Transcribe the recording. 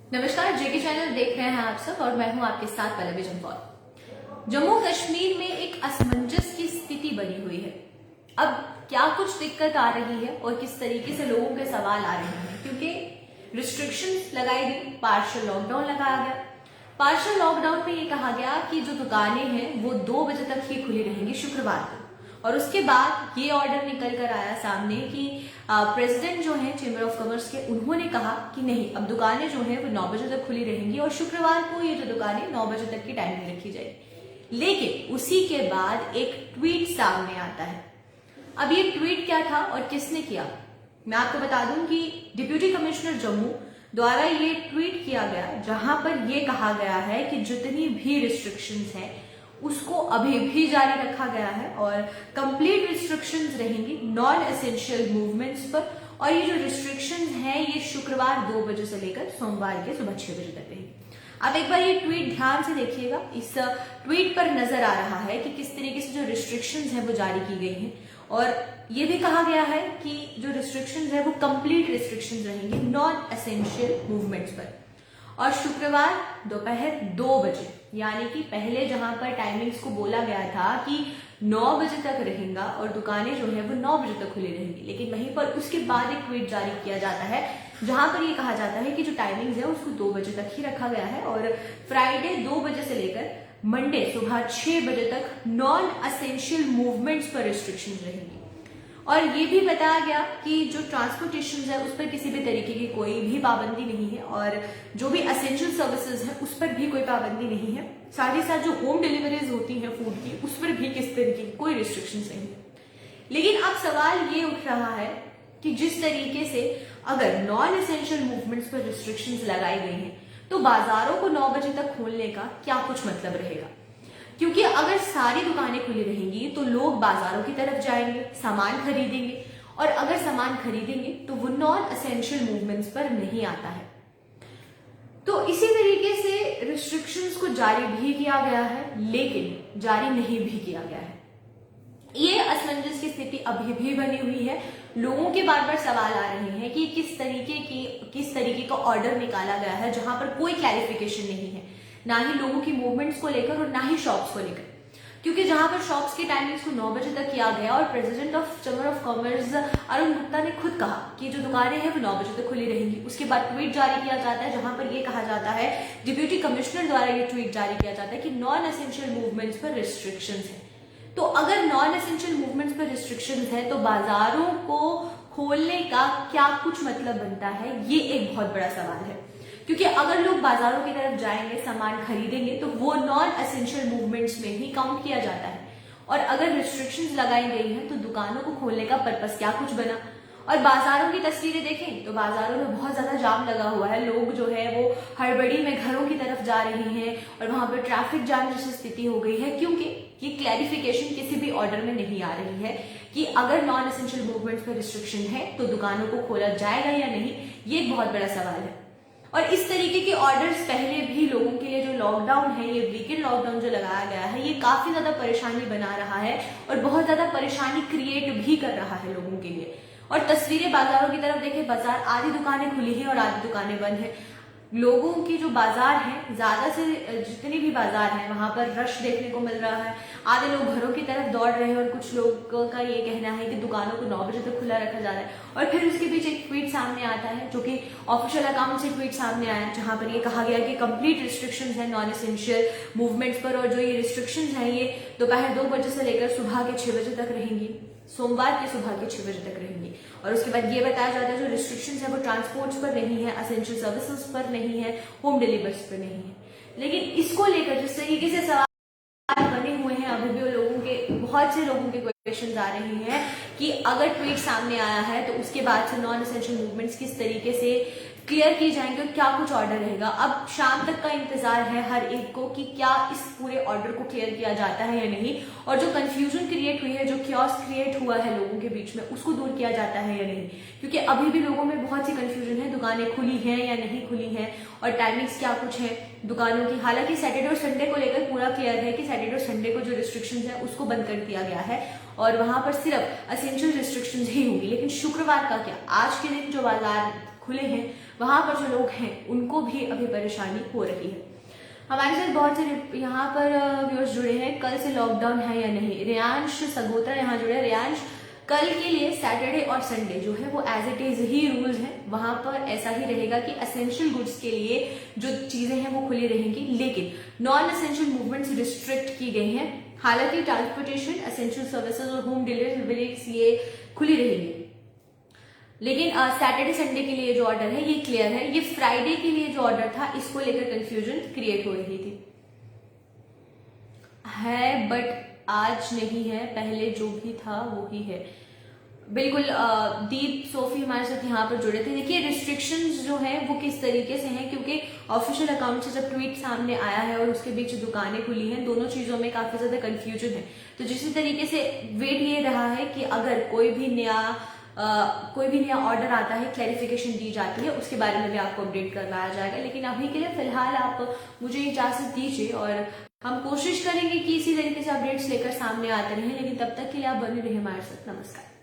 नमस्कार, जेके चैनल देख रहे हैं आप सब और मैं हूं आपके साथ पल्लवी जम्वाल। जम्मू कश्मीर में एक असमंजस की स्थिति बनी हुई है। अब क्या कुछ दिक्कत आ रही है और किस तरीके से लोगों के सवाल आ रहे हैं, क्योंकि रिस्ट्रिक्शंस लगाई गई, पार्शियल लॉकडाउन लगाया गया। पार्शियल लॉकडाउन में ये कहा गया कि जो दुकानें हैं वो 2 बजे तक ही खुली रहेंगी शुक्रवार को, और उसके बाद ये ऑर्डर निकल कर आया सामने कि प्रेसिडेंट जो है चेंबर ऑफ कॉमर्स के, उन्होंने कहा कि नहीं, अब दुकानें जो है वो 9 बजे तक खुली रहेंगी और शुक्रवार को ये जो दुकानें 9 बजे तक की टाइमिंग रखी जाएगी। लेकिन उसी के बाद एक ट्वीट सामने आता है। अब ये ट्वीट क्या था और किसने किया, मैं आपको बता दूं कि डिप्यूटी कमिश्नर जम्मू द्वारा ये ट्वीट किया गया, जहां पर ये कहा गया है कि जितनी भी रिस्ट्रिक्शंस हैं उसको अभी भी जारी रखा गया है और कंप्लीट रिस्ट्रिक्शंस रहेंगी नॉन एसेंशियल मूवमेंट्स पर। और ये जो रिस्ट्रिक्शंस हैं ये शुक्रवार 2 बजे से लेकर सोमवार के सुबह 6 बजे तक रहेंगी। आप एक बार ये ट्वीट ध्यान से देखिएगा। इस ट्वीट पर नजर आ रहा है कि किस तरीके से जो रिस्ट्रिक्शंस हैं वो जारी की गई हैं, और ये भी कहा गया है कि जो रिस्ट्रिक्शंस है वो कंप्लीट रिस्ट्रिक्शंस रहेंगी नॉन एसेंशियल मूवमेंट्स पर। और शुक्रवार दोपहर 2 बजे, यानी कि पहले जहां पर टाइमिंग्स को बोला गया था कि 9 बजे तक रहेगा और दुकानें जो है वो 9 बजे तक खुली रहेंगी, लेकिन वहीं पर उसके बाद एक ट्वीट जारी किया जाता है जहां पर ये कहा जाता है कि जो टाइमिंग्स है उसको 2 बजे तक ही रखा गया है और फ्राइडे 2 बजे से लेकर मंडे सुबह 6 बजे तक नॉन असेंशियल मूवमेंट्स पर रिस्ट्रिक्शन रहेंगी। और ये भी बताया गया कि जो ट्रांसपोर्टेशन है उस पर किसी भी तरीके की कोई भी पाबंदी नहीं है, और जो भी असेंशियल सर्विसेज है उस पर भी कोई पाबंदी नहीं है। साथ ही साथ जो होम डिलीवरीज होती हैं फूड की, उस पर भी किस तरीके की कोई रिस्ट्रिक्शन नहीं है। लेकिन अब सवाल ये उठ रहा है कि जिस तरीके से अगर नॉन एसेंशियल मूवमेंट्स पर रिस्ट्रिक्शंस लगाई गई हैं तो बाजारों को 9 बजे तक खोलने का क्या कुछ मतलब रहेगा, क्योंकि अगर सारी दुकानें खुली रहेंगी तो लोग बाजारों की तरफ जाएंगे, सामान खरीदेंगे, और अगर सामान खरीदेंगे तो वो नॉन एसेंशियल मूवमेंट्स पर नहीं आता है। तो इसी तरीके से रिस्ट्रिक्शंस को जारी भी किया गया है लेकिन जारी नहीं भी किया गया है। ये असमंजस की स्थिति अभी भी बनी हुई है। लोगों के बार बार सवाल आ रहे हैं कि किस तरीके का ऑर्डर निकाला गया है जहां पर कोई क्लैरिफिकेशन नहीं है, ना ही लोगों की मूवमेंट्स को लेकर और ना ही शॉप्स को लेकर, क्योंकि जहां पर शॉप्स के टाइमिंग्स को 9 बजे तक किया गया और president of chamber of commerce Arun Gupta ने खुद कहा कि जो दुकानें हैं वो 9 बजे तक खुली रहेंगी। उसके बाद ट्वीट जारी किया जाता है जहां पर यह कहा जाता है, डिप्यूटी कमिश्नर द्वारा ये ट्वीट जारी किया जाता है कि नॉन एसेंशियल मूवमेंट्स पर रिस्ट्रिक्शन है। तो अगर नॉन एसेंशियल मूवमेंट्स पर रिस्ट्रिक्शन है तो बाजारों को खोलने का क्या कुछ मतलब बनता है, ये एक बहुत बड़ा सवाल है। क्योंकि अगर लोग बाजारों की तरफ जाएंगे, सामान खरीदेंगे, तो वो नॉन एसेंशियल मूवमेंट्स में ही काउंट किया जाता है। और अगर रिस्ट्रिक्शंस लगाई गई हैं तो दुकानों को खोलने का पर्पस क्या कुछ बना। और बाजारों की तस्वीरें देखें तो बाजारों में बहुत ज्यादा जाम लगा हुआ है, लोग जो है वो हड़बड़ी में घरों की तरफ जा रहे हैं और वहां पर ट्रैफिक जाम जैसी स्थिति हो गई है, क्योंकि ये क्लैरिफिकेशन किसी भी ऑर्डर में नहीं आ रही है कि अगर नॉन एसेंशियल मूवमेंट्स पर रिस्ट्रिक्शन है तो दुकानों को खोला जाएगा या नहीं। ये एक बहुत बड़ा सवाल है। और इस तरीके के ऑर्डर्स पहले भी लोगों के लिए, जो लॉकडाउन है, ये वीकेंड लॉकडाउन जो लगाया गया है, ये काफी ज्यादा परेशानी बना रहा है और बहुत ज्यादा परेशानी क्रिएट भी कर रहा है लोगों के लिए। और तस्वीरें बाजारों की तरफ देखें, बाजार आधी दुकानें खुली हैं और आधी दुकानें बंद हैं। लोगों की जो बाजार है, ज्यादा से जितनी भी बाजार है वहां पर रश देखने को मिल रहा है। आधे लोग घरों की तरफ दौड़ रहे हैं और कुछ लोगों का ये कहना है कि दुकानों को 9 बजे तक खुला रखा जा रहा है। और फिर उसके बीच एक ट्वीट सामने आता है जो कि ऑफिशियल अकाउंट से ट्वीट सामने आया, जहां पर ये कहा गया कि कंप्लीट रिस्ट्रिक्शंस है नॉन एसेंशियल मूवमेंट्स पर, और जो ये रिस्ट्रिक्शंस है ये दोपहर 2 बजे से लेकर सुबह के 6 बजे तक रहेंगी, सोमवार के सुबह के 6 बजे तक रहेंगी। और उसके बाद ये बताया जाता है जो रिस्ट्रिक्शंस है वो ट्रांसपोर्ट्स पर नहीं है, असेंशियल सर्विसेज पर नहीं है, होम डिलीवरीज पर नहीं है। लेकिन इसको लेकर जिस तरीके से सवाल बने हुए हैं, अभी भी लोगों के, बहुत से लोगों के क्वेश्चन आ रहे हैं कि अगर ट्वीट सामने आया है तो उसके बाद से नॉन एसेंशियल मूवमेंट्स किस तरीके से क्लियर किए जाएंगे और क्या कुछ ऑर्डर रहेगा। अब शाम तक का इंतजार है हर एक को कि क्या इस पूरे ऑर्डर को क्लियर किया जाता है या नहीं, और जो कंफ्यूजन क्रिएट हुई है, जो क्योस क्रिएट हुआ है लोगों के बीच में, उसको दूर किया जाता है या नहीं। क्योंकि अभी भी लोगों में बहुत सी कंफ्यूजन है, दुकानें खुली हैं या नहीं खुली हैं और टाइमिंग्स क्या कुछ है दुकानों की। हालांकि सैटरडे और संडे को लेकर पूरा क्लियर है कि सैटरडे और संडे को जो रिस्ट्रिक्शन है उसको बंद कर दिया गया है और वहां पर सिर्फ असेंशियल रिस्ट्रिक्शन ही होगी। लेकिन शुक्रवार का क्या, आज के दिन जो बाजार खुले हैं वहां पर जो लोग हैं उनको भी अभी परेशानी हो रही है। हमारे साथ बहुत से यहाँ पर व्यूअर्स जुड़े हैं, कल से लॉकडाउन है या नहीं। रियांश सगोत्रा यहाँ जुड़े। रियांश, कल के लिए सैटरडे और संडे जो है वो एज इट इज ही रूल्स हैं, वहां पर ऐसा ही रहेगा कि असेंशियल गुड्स के लिए जो चीजें हैं वो खुली रहेंगी, लेकिन नॉन असेंशियल मूवमेंट्स रिस्ट्रिक्ट की गई हैं। हालांकि ट्रांसपोर्टेशन, असेंशियल सर्विसेज और होम डिलीवरीज ये खुली रहेंगी, लेकिन सैटरडे संडे के लिए जो ऑर्डर है ये क्लियर है। ये फ्राइडे के लिए जो ऑर्डर था इसको लेकर कंफ्यूजन क्रिएट हो रही थी है, बट आज नहीं है, पहले जो भी था वो ही है। बिल्कुल। दीप सोफी हमारे साथ यहाँ पर जुड़े थे। देखिए रिस्ट्रिक्शंस जो है वो किस तरीके से हैं, क्योंकि ऑफिशियल अकाउंट से जब ट्वीट सामने आया है और उसके बीच दुकानें खुली हैं, दोनों चीजों में काफी ज्यादा कंफ्यूजन है। तो जिस तरीके से वेट ये रहा है कि अगर कोई भी नया ऑर्डर आता है, क्लैरिफिकेशन दी जाती है, उसके बारे में भी आपको अपडेट करवाया जाएगा। लेकिन अभी के लिए फिलहाल आप मुझे इजाजत दीजिए और हम कोशिश करेंगे कि इसी तरीके से अपडेट्स लेकर सामने आते रहें। लेकिन तब तक के लिए आप बने रहिए हमारे साथ। नमस्कार।